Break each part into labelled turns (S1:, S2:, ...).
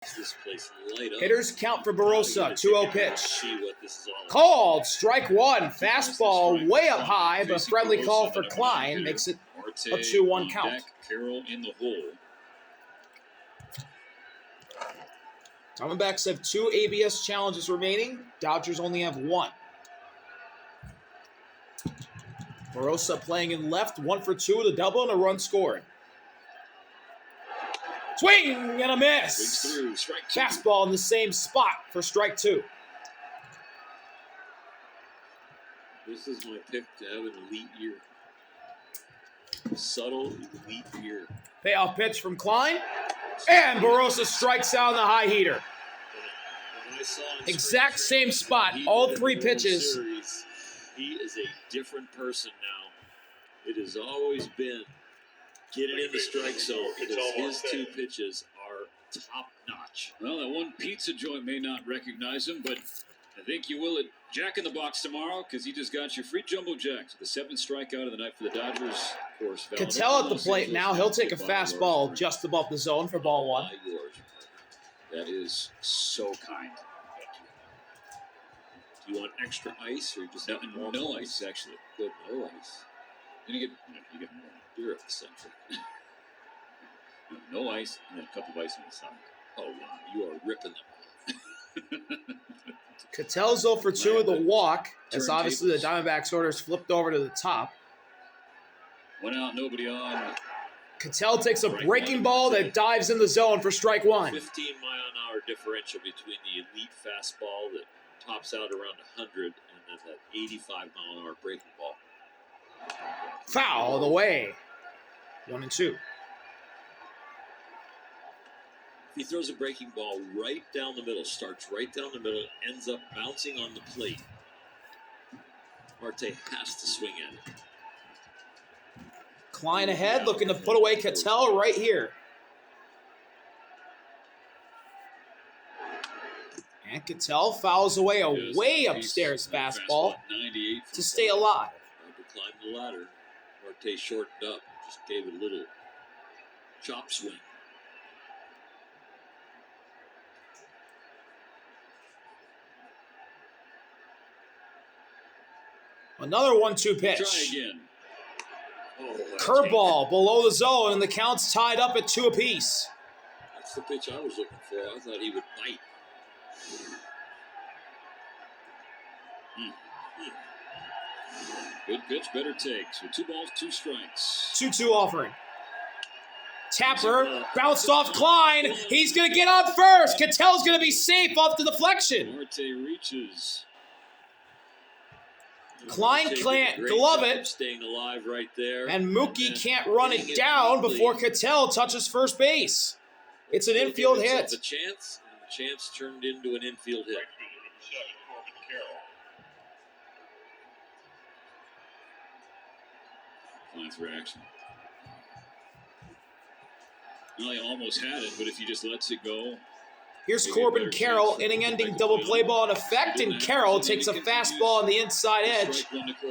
S1: This place light up.
S2: Hitters count for Barossa. 2-0 pitch. Called. Strike one. Fastball way up high, but a friendly call for Klein makes it a 2-1 count.
S1: Carroll in the hole.
S2: Diamondbacks have 2 ABS challenges remaining. Dodgers only have 1. Barossa playing in left. 1 for 2 with a double and a run scored. Swing and a miss. Fastball in the same spot for strike 2.
S1: This is my pick to have an elite year. Subtle elite year.
S2: Payoff pitch from Klein. And Barossa strikes out on the high heater. Exact same spot. All 3 pitches.
S1: He is a different person now. It has always been get it in the strike zone because his 2 pitches are top notch.
S3: Well, that one pizza joint may not recognize him, but I think you will at Jack in the Box tomorrow because he just got your free jumbo jacks. The 7th strikeout of the night for the Dodgers. Of course,
S2: Cattell at the plate now. He'll take a fastball just above the zone for ball 1.
S1: That is so kind. Do you want extra ice or just
S3: no ice? Actually,
S1: good, no ice.
S3: Then you get more.
S1: You're eccentric.
S3: No ice and a cup of ice on the side.
S1: Oh wow, you are ripping them off.
S2: Cattell's 0 for 2 with a walk, as obviously the Diamondbacks orders flipped over to the top.
S3: 1 out, nobody on.
S2: Cattell takes a breaking ball that dives in the zone for strike 1.
S1: 15-mile-an-hour differential between the elite fastball that tops out around 100 and then that 85-mile-an-hour breaking ball.
S2: Foul the way. 1 and 2.
S1: If he throws a breaking ball right down the middle, starts right down the middle, ends up bouncing on the plate, Marte has to swing at it.
S2: Klein ahead, looking to put away Cattell right here. And Cattell fouls away a way upstairs fastball to stay alive.
S1: To climb the ladder, Marte shortened up, just gave it a little chop swing.
S2: Another 1-2 pitch.
S3: Try again.
S2: Curveball below the zone, and the count's tied up at 2 apiece.
S1: That's the pitch I was looking for. I thought he would bite.
S3: Good pitch, better take. So 2 balls, 2 strikes.
S2: 2-2 offering. Tapper bounced off Klein. He's going to get on first. Cattell's going to be safe off the deflection.
S3: Marte reaches.
S2: Klein can't glove it.
S1: Staying alive right there.
S2: And Mookie can't run it down before Cattell touches first base. It's an infield hit.
S1: The chance turned into an infield hit.
S3: Klein's reaction. Well, he almost had it, but if he just lets it go.
S2: Here's Corbin Carroll, inning-ending double play ball in effect, and Carroll takes a fastball on the inside edge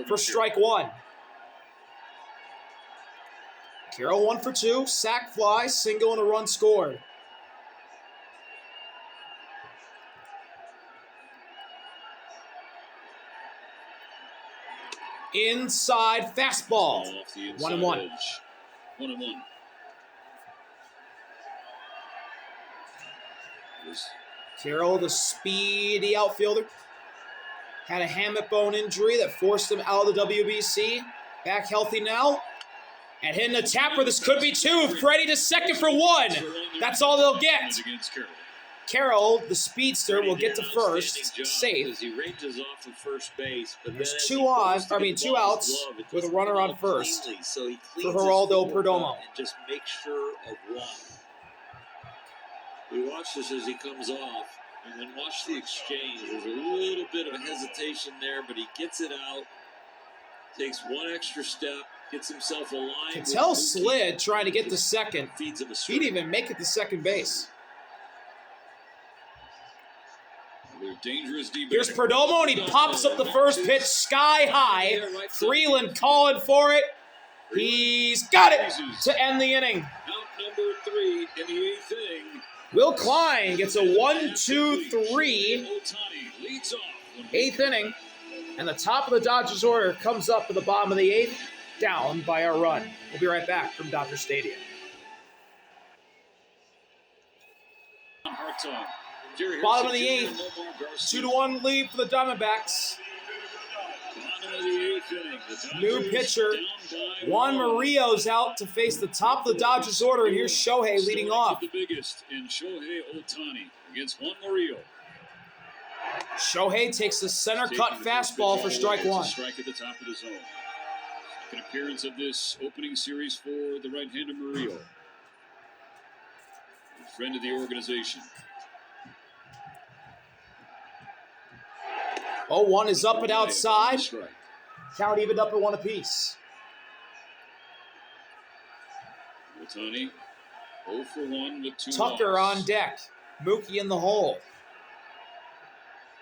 S2: for strike 1. Carroll 1 for 2, sac fly, single, and a run scored. Inside fastball. 1-1.
S3: 1-1.
S2: Carroll, the speedy outfielder, had a hammock bone injury that forced him out of the WBC. Back healthy now. And hitting a tapper, this could be 2. Freddie to second for 1. That's all they'll get. Carroll, the speedster, will get to first, safe.
S1: He ranges off of first base, but
S2: there's 2 outs with a runner on first for Geraldo Perdomo.
S1: And just make sure of 1. We watch this as he comes off, and then watch the exchange. There's a little bit of a hesitation there, but he gets it out, takes 1 extra step, gets himself aligned.
S2: Cattell slid trying to get to second.
S1: Feeds him a
S2: He didn't even make it to second base. Here's Perdomo, and he pops up the first pitch sky high. Freeland calling for it. He's got it to end the inning.
S3: Out number 3 in the 8th inning.
S2: Will Klein gets a 1-2-3,
S3: Ohtani leads off.
S2: 8th inning, and the top of the Dodgers order comes up at the bottom of the 8th, down by a run. We'll be right back from Dodger Stadium.
S3: Hartog.
S2: Bottom of the 8th, 2-1 lead for the Diamondbacks.
S3: Bottom of the 8th inning. The Dodgers
S2: New pitcher,
S3: down by
S2: Juan
S3: 1.
S2: Maria's out to face the top of the Dodgers order, and here's Shohei leading
S3: Starting
S2: off.
S3: with the biggest in Shohei Ohtani against Juan Murillo.
S2: Shohei takes the center cut fastball for strike one.
S3: Strike at the top of the zone. Second appearance of this opening series for the right-hander Murillo. A friend of the organization.
S2: 0-1 is up and outside.
S3: Strike.
S2: Count evened up at 1 apiece.
S3: Ohtani 0 for 1 with 2
S2: Tucker
S3: walks.
S2: on deck. Mookie in the hole.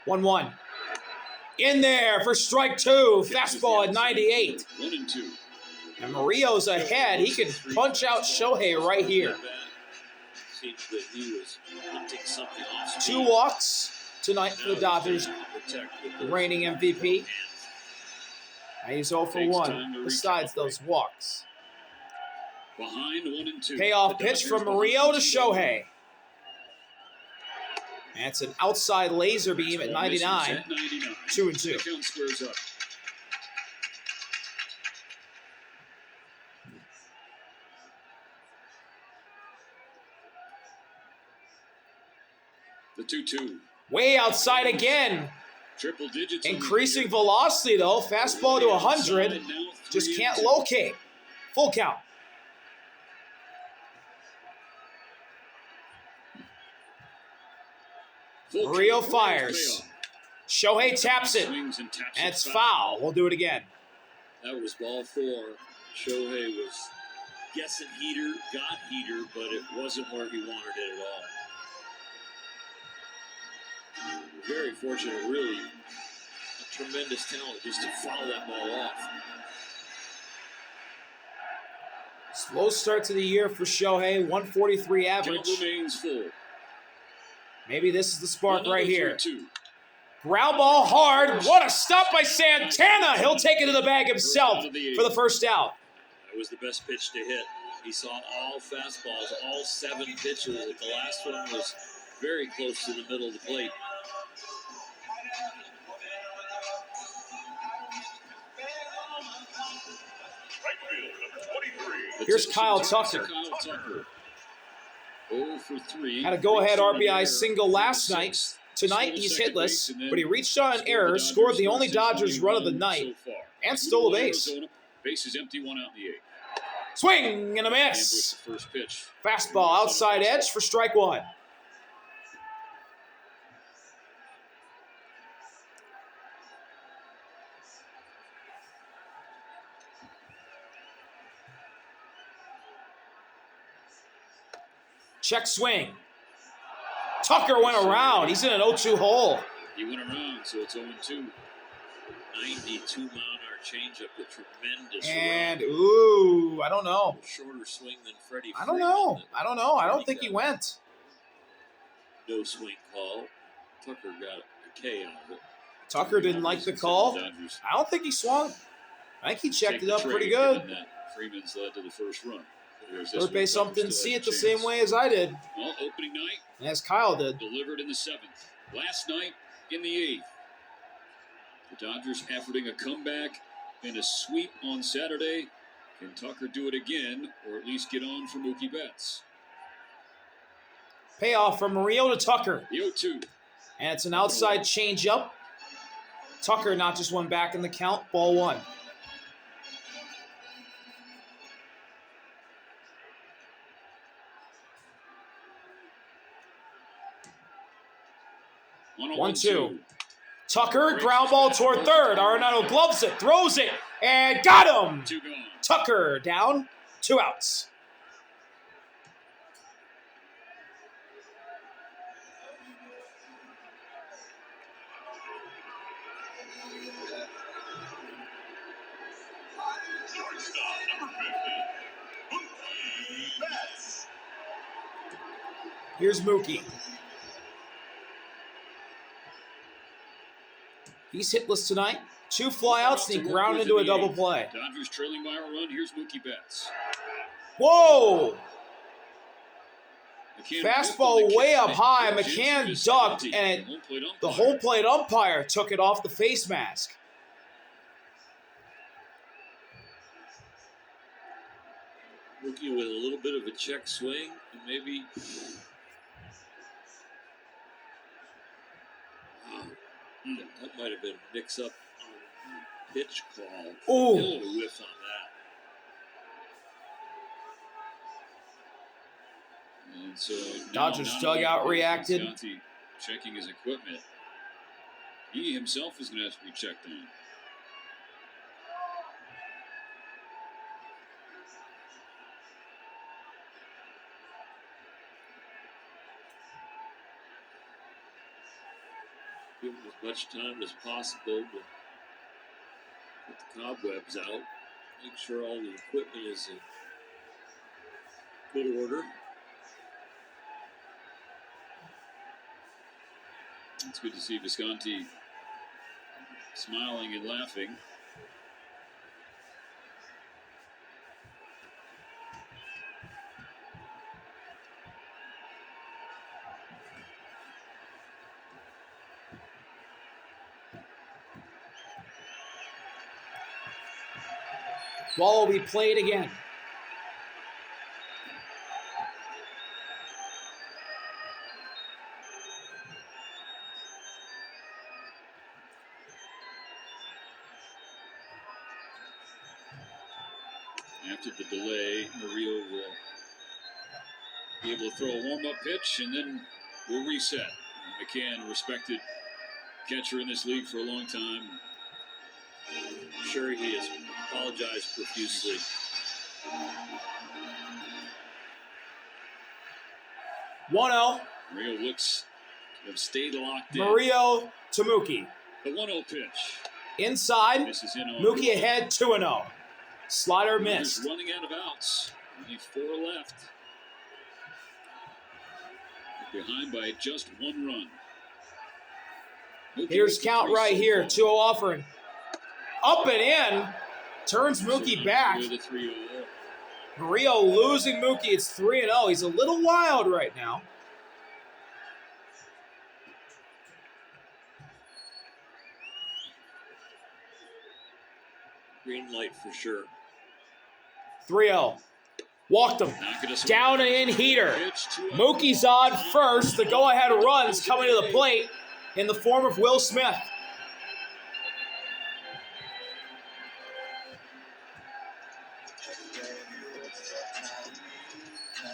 S2: 1-1. In there for strike 2. Fastball at 98.
S3: 1-2.
S2: And Murillo's ahead. He can punch out Shohei right here.
S1: Seems that he was hunting something off.
S2: 2 walks tonight for the Dodgers, reigning MVP. Now he's 0 for 1 besides those walks.
S3: Behind 1-2.
S2: Payoff
S3: The
S2: pitch
S3: Dodgers
S2: from Murillo to Shohei. That's an outside laser beam at 99. 2-2.
S3: The count squares up. The 2-2.
S2: Way outside again.
S3: Triple digits. on the
S2: Increasing
S3: year.
S2: velocity though. Fastball to 100.
S3: Outside, now
S2: Just
S3: 3-2.
S2: can't locate. Full count.
S3: Full
S2: Murillo
S3: count.
S2: fires.
S3: Payoff.
S2: Shohei taps it.
S3: Swings and taps
S2: And
S3: it
S2: it's foul. We'll do it again.
S1: That was ball 4. Shohei was guessing heater, got heater, but it wasn't where he wanted it at all. Very fortunate, really. A tremendous talent just to foul that ball off.
S2: Slow start to the year for Shohei. 143
S3: Count
S2: average.
S3: remains full.
S2: Maybe this is the spark
S3: Another
S2: right here.
S3: 3-2.
S2: Ground ball hard. What a stop by Santana. He'll take it to the bag himself for the first out.
S1: That was the best pitch to hit. He saw all fastballs, all 7 pitches. The last one was very close to the middle of the plate.
S2: Here's Kyle Tucker.
S3: Kyle Tucker. 0 for 3.
S2: Had a go-ahead
S3: Reached on an
S2: RBI
S3: error.
S2: single last night. Tonight
S3: Stole
S2: he's
S3: second
S2: hitless,
S3: base and then
S2: but he reached on an
S3: scored
S2: error,
S3: the
S2: scored the
S3: Dodgers'
S2: only
S3: first
S2: Dodgers run of the
S3: so
S2: night,
S3: far.
S2: and stole a base.
S3: Arizona, base is empty, 1 out in the 8th.
S2: Swing and a
S3: Ambush
S2: miss.
S3: the first pitch.
S2: Fastball outside edge for strike 1. Check swing. Tucker went around. He's in an 0-2 hole.
S3: He went around, so it's 0-2.
S1: 92-mile-an-hour changeup with tremendous
S2: And,
S1: run.
S2: ooh, I don't know.
S1: Shorter swing than Freddie
S2: I don't
S1: Freeman.
S2: know. I don't think he went.
S1: No swing call. Tucker got a K out of it.
S2: Tucker didn't like the call.
S3: Dodgers
S2: I don't think he swung. I think he checked
S3: take
S2: it
S3: the
S2: up
S3: trade,
S2: pretty good.
S3: given that Freeman's led to the first run. There's this
S2: Third
S3: one,
S2: base
S3: Tucker
S2: something
S3: still
S2: see
S3: has
S2: it the
S3: a
S2: same
S3: chance.
S2: way as I did,
S3: Well, opening night,
S2: as Kyle did.
S3: delivered in the 7th. Last night in the 8th. The Dodgers efforting a comeback and a sweep on Saturday. Can Tucker do it again, or at least get on for Mookie Betts?
S2: Payoff from Murillo to Tucker.
S3: The 0-2.
S2: And it's an outside changeup. Tucker not just one back in the count, ball 1.
S3: On a
S2: 1-2. Tucker, ground ball toward third. Arenado gloves it, throws it, and got him.
S3: 2 gone.
S2: Tucker down, 2 outs. Here's Mookie. He's hitless tonight. 2 flyouts, and he grounded into a double play.
S3: Dodgers trailing by a run. Here's Mookie Betts.
S2: Whoa!
S3: McCann
S2: Fastball way up high.
S3: pitches
S2: McCann
S3: to
S2: ducked,
S3: Visconti,
S2: and
S3: home plate
S2: the
S3: umpire.
S2: home plate umpire took it off the face mask.
S1: Mookie with a little bit of a check swing, and maybe. Wow. That might have been a mix up on the pitch call.
S2: Ooh.
S1: Hill whiffed on that.
S3: And so
S2: Dodgers
S3: now
S2: dugout reacted.
S3: Visconti checking his equipment. He himself is going to have to be checked on.
S1: Give him as much time as possible to get the cobwebs out. Make sure all the equipment is in good order.
S3: It's good to see Visconti smiling and laughing.
S2: Ball will be played again.
S3: After the delay, Murillo will be able to throw a warm-up pitch, and then we'll reset. McCann, respected catcher in this league for a long time.
S1: I'm sure he has apologized profusely.
S2: One-0.
S3: Murillo looks to have stayed locked in.
S2: Murillo to Mookie.
S3: The 1-0 pitch.
S2: Inside.
S3: This is in on
S2: Mookie ahead 2-0. Slider missed.
S3: Running out of outs. Only 4 left. Behind by just 1 run. Mookie
S2: Here's
S3: with the
S2: count
S3: 3
S2: right
S3: so
S2: here.
S3: far.
S2: 2-0 offering. Up and in. Turns Mookie back.
S3: With a 3-0.
S2: Murillo losing Mookie. It's 3-0. He's a little wild right now.
S1: Green light for sure.
S2: 3-0. Walked him. Down and in heater. Mookie's on first. The go-ahead run's coming to the plate in the form of Will Smith.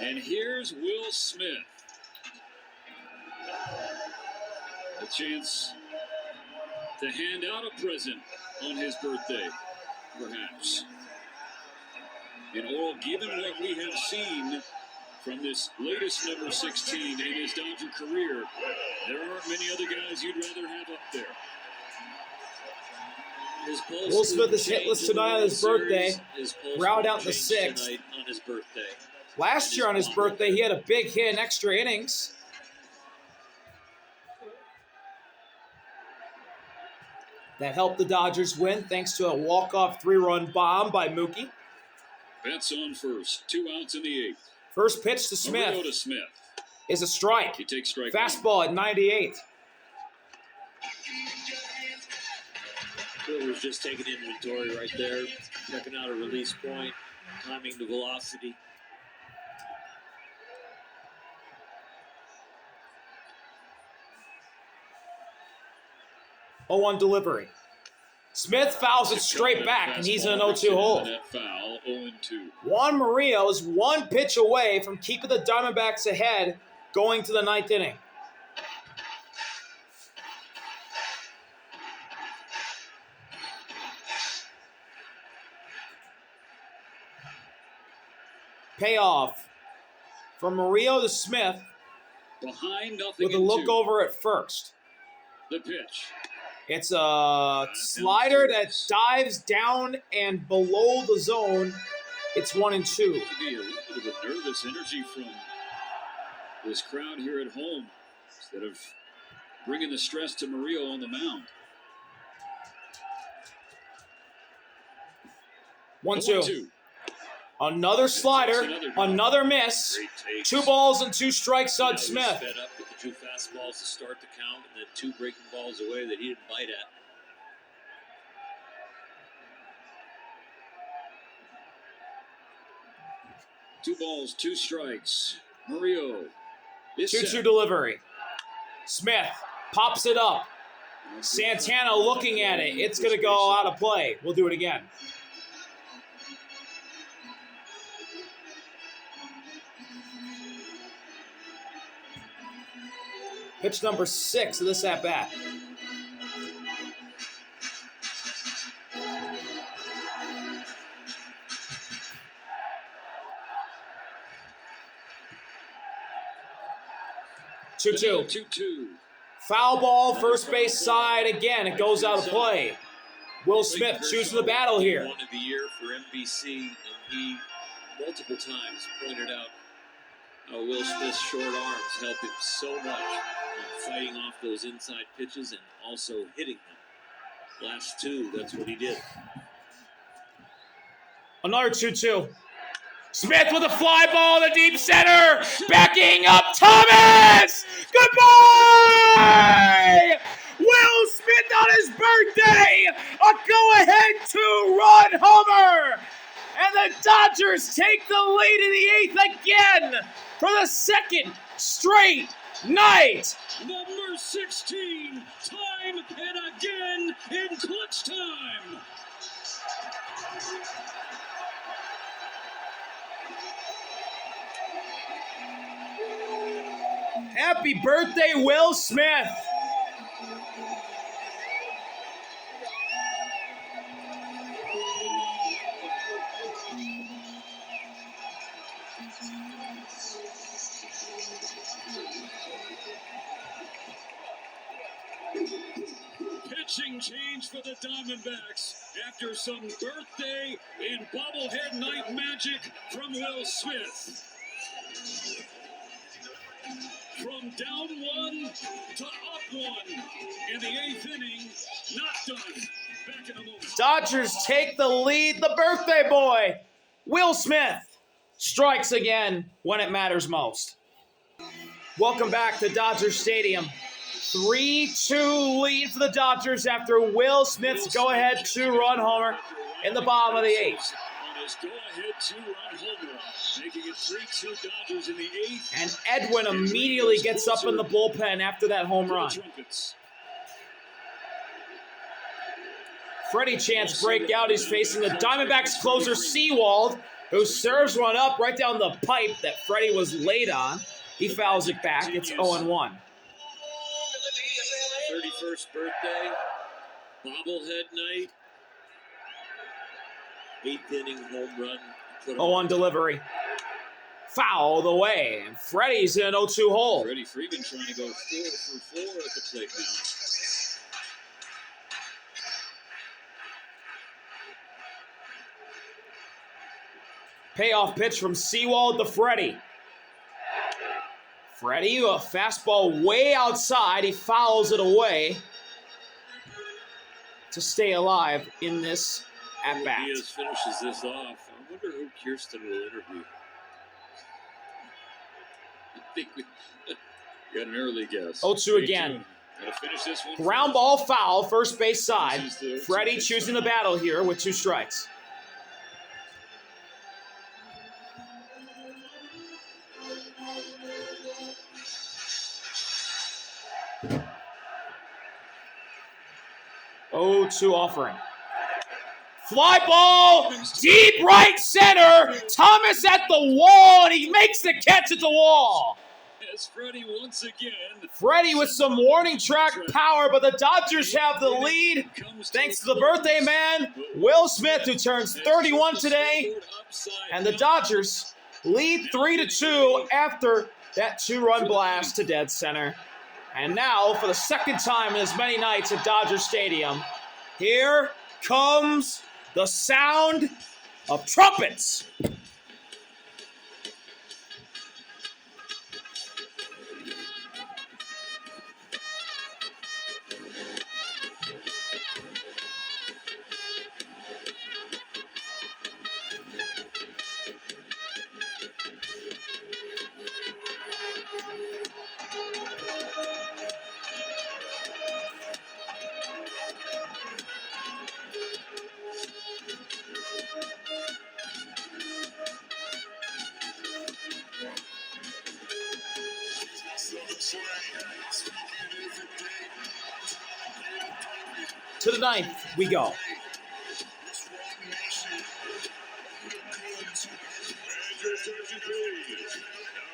S3: And here's Will Smith. A chance to hand out a present on his birthday, perhaps. And all, given what we have seen from this latest number 16 in his Dodger career, there aren't many other guys you'd rather have up there.
S2: Will Smith is hitless tonight on his birthday. Ground out in the 6th.
S1: On his birthday.
S2: Last year on his birthday, he had a big hit in extra innings. That helped the Dodgers win thanks to a walk-off 3-run bomb by Mookie.
S3: Betts on first. 2 outs in the 8th.
S2: First pitch to Smith
S3: Murillo to Smith.
S2: is a strike.
S3: He takes strike
S2: Fastball at 98.
S1: Bill was just taking inventory right there, checking out a release point, timing the velocity.
S2: On delivery. Smith fouls it straight back, and he's in an 0-2 hole.
S3: That foul, 0-2.
S2: Juan Murillo is 1 pitch away from keeping the Diamondbacks ahead going to the 9th inning. Payoff from Murillo to Smith
S3: Behind nothing
S2: with a
S3: in
S2: look
S3: 2.
S2: over at first.
S3: The pitch.
S2: It's a slider that dives down and below the zone. It's 1-2.
S3: Be a little bit of a nervous energy from this crowd here at home instead of bringing the stress to Murillo on the mound.
S2: 1-2. Another slider, another miss. 2 balls and 2 strikes on Smith.
S1: Fed up with the 2 fastballs to start the count, and then 2 breaking balls away that he didn't bite at.
S3: Two balls, 2 strikes. Murillo.
S2: 2-2 delivery. Smith pops it up. Santana looking at it. It's going to go out of play. We'll do it again. Pitch number 6 of this at-bat. Two.
S3: 2-2.
S2: Foul ball, first base side. Again, it goes out of play. Will Smith choosing the battle here.
S1: One of the year for NBC, and he multiple times pointed out how Will Smith's short arms help him so much in fighting off those inside pitches and also hitting them. Last 2, that's what he did.
S2: Another 2-2. Smith with a fly ball in the deep center. Backing up Thomas. Goodbye! Will Smith on his birthday. A go-ahead 2-run homer. And the Dodgers take the lead in the 8th again for the 2nd straight night.
S3: Number 16, time and again in clutch time.
S2: Happy birthday, Will Smith.
S3: Pitching change for the Diamondbacks after some birthday and bobblehead night magic from Will Smith. From down 1 to up 1 in the 8th inning, not done. Back in a moment.
S2: Dodgers take the lead. The birthday boy, Will Smith, strikes again when it matters most. Welcome back to Dodger Stadium. 3-2 lead for the Dodgers after Will Smith's go-ahead 2-run homer in the bottom of the 8th.
S3: On his go-ahead 2-run homer, making it 3-2 Dodgers in the 8th.
S2: And Edwin immediately gets up in the bullpen after that home run. Freddie chance breakout. He's facing the Diamondbacks closer Seawald, who serves one up right down the pipe that Freddie was late on. He fouls it back. It's 0-1.
S1: 31st birthday, bobblehead night, 8th inning home run.
S2: 0-1 delivery. Foul the way. And Freddie's in an 0-2 hole.
S3: Freddie Freeman trying to go 4 for 4 at the plate now.
S2: Payoff pitch from Seawald to Freddie. Freddie, a fastball way outside. He fouls it away to stay alive in this at-bat.
S1: Diaz finishes this off. I wonder who Kirsten will interview.
S3: I think we got an early guess.
S2: 0-2 again.
S3: Gotta finish this one.
S2: Ground ball foul, first base side. Freddie choosing the battle here with 2 strikes. Oh, 2 offering. Fly ball, deep right center. Thomas at the wall, and he makes the catch at the wall.
S3: As Freddie once again.
S2: Freddie with some warning track power, but the Dodgers have the lead. Thanks to the birthday man, Will Smith, who turns 31 today. And the Dodgers lead 3-2 after that 2-run blast to dead center. And now, for the 2nd time in as many nights at Dodger Stadium, here comes the sound of trumpets. To the ninth we go.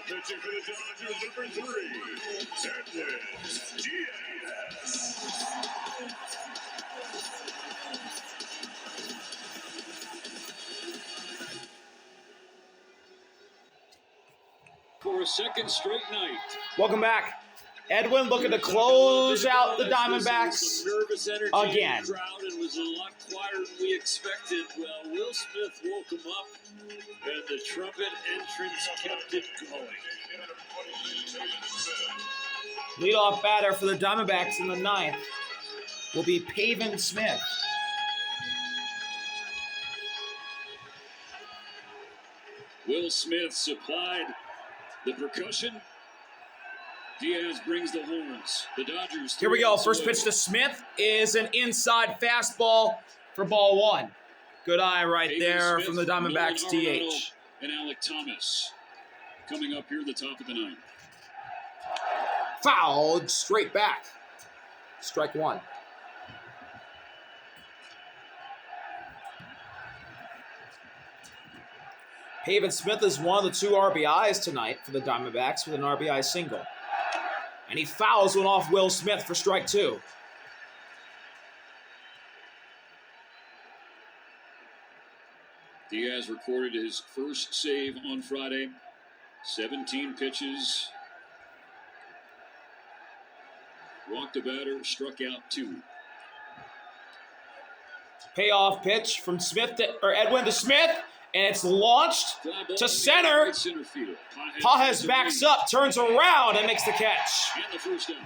S4: Pitching for the Dodgers, number 3, Edwin Diaz.
S3: For a second straight night.
S2: Welcome back. Edwin looking to close out the Diamondbacks
S1: Some nervous energy
S2: again.
S1: in the crowd and was a lot quieter than we expected. Well, Will Smith woke him up, and the trumpet entrance kept it going.
S2: Leadoff batter for the Diamondbacks in the ninth will be Pavin Smith.
S3: Will Smith supplied the percussion. Diaz brings the horns. The Dodgers.
S2: Here we go. First pitch to Smith is an inside fastball for ball 1. Good eye right there from the Diamondbacks DH.
S3: And Alec Thomas coming up here at the top of the ninth.
S2: Fouled straight back. Strike 1. Pavin Smith is one of the 2 RBIs tonight for the Diamondbacks with an RBI single. And he fouls one off Will Smith for strike 2.
S3: Diaz recorded his first save on Friday. 17 pitches. Walked a batter, struck out 2.
S2: Payoff pitch from Edwin to Smith, and it's launched to center.
S3: Right center field.
S2: Pages backs up, turns around, and makes the catch.
S3: And the first down.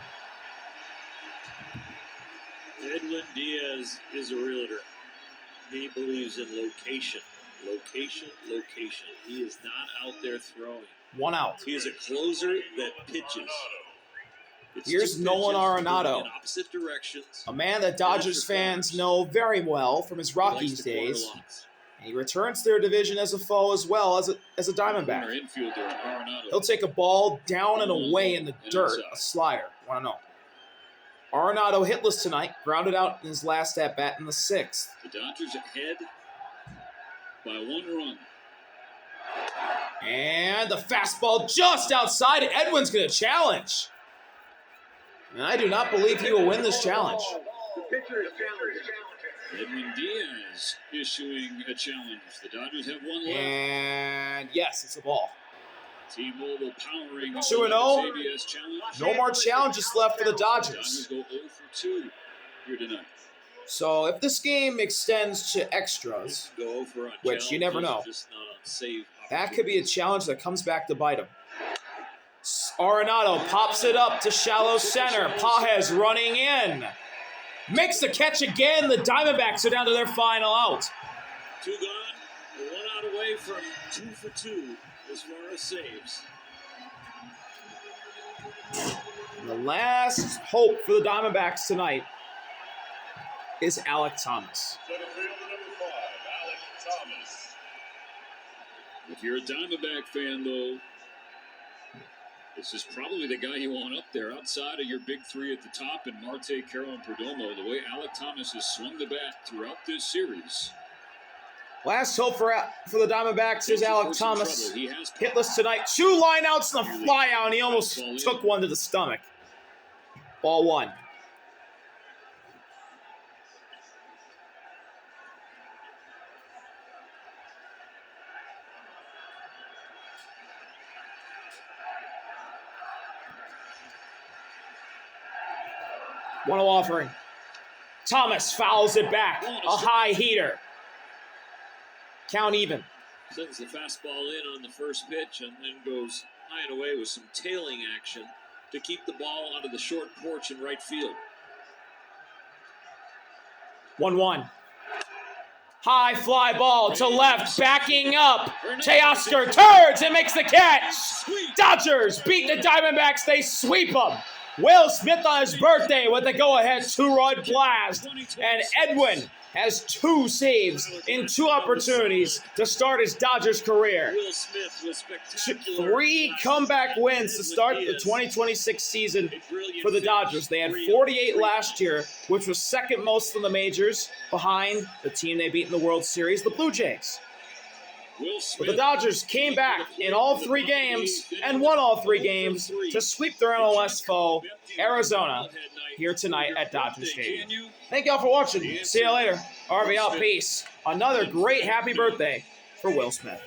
S1: Edwin Diaz is a realtor. He believes in location. Location, location. He is not out there throwing.
S2: 1 out.
S1: He is a closer that pitches. It's
S2: Here's
S1: 2
S2: Nolan
S1: pitches
S2: Arenado,
S1: in opposite directions.
S2: a man that Dodgers fans know very well from his
S1: He likes
S2: Rockies
S1: to corner
S2: days.
S1: lots.
S2: And he returns to their division as a foe as well as a Diamondback.
S3: Corner infielder, Arenado.
S2: He'll take a ball down and away in the dirt, a slider. 1-0. Arenado hitless tonight, grounded out in his last at-bat in the 6th.
S3: The Dodgers ahead by 1 run.
S2: And the fastball just outside. Edwin's going to challenge. And I do not believe he will win this challenge.
S3: Edwin Diaz issuing a challenge. The Dodgers have 1 left.
S2: And yes, it's a ball.
S3: T-Mobile powering
S2: 2-0.
S3: CBS challenge.
S2: No more challenges left for the
S3: Dodgers
S2: Dodgers.
S3: go 0 for 2 here tonight.
S2: So if this game extends to extras,
S1: Go over on
S2: which you never know,
S1: just not on save
S2: that could be a challenge that comes back to bite him. Arenado pops it up to shallow center. Pages running in. Makes the catch again. The Diamondbacks are down to their final out.
S1: 2 gone, 1 out away from 2 for 2 as far as saves.
S2: And the last hope for the Diamondbacks tonight is Alec Thomas.
S4: Center fielder number 5, Alec Thomas.
S3: If you're a Diamondback fan, though, this is probably the guy you want up there outside of your big 3 at the top and Marte, Carroll, and Perdomo. The way Alec Thomas has swung the bat throughout this series.
S2: Last hope for the Diamondbacks is Alec Thomas.
S3: He has
S2: Hitless tonight. 2 lineouts and a fly out, and he almost took one to the stomach. Ball 1. One offering. Thomas fouls it back. A high heater. Count even.
S1: Sends the fastball in on the first pitch and then goes high and away with some tailing action to keep the ball out of the short porch in right field.
S2: 1-1. High fly ball to left, backing up. Teoscar turns and makes the catch. Dodgers beat the Diamondbacks. They sweep them. Will Smith on his birthday with a go-ahead 2-run blast. And Edwin has 2 saves in 2 opportunities to start his Dodgers career.
S1: Will Smith was spectacular.
S2: 3 comeback wins to start the 2026 season for the Dodgers. They had 48 last year, which was second most in the majors, behind the team they beat in the World Series, the Blue Jays. But the Dodgers came back in all 3 games and won all 3 games to sweep their MLS foe, Arizona, here tonight at Dodger Stadium. Thank y'all for watching. See you later. RV out. Peace. Another great happy birthday for Will Smith.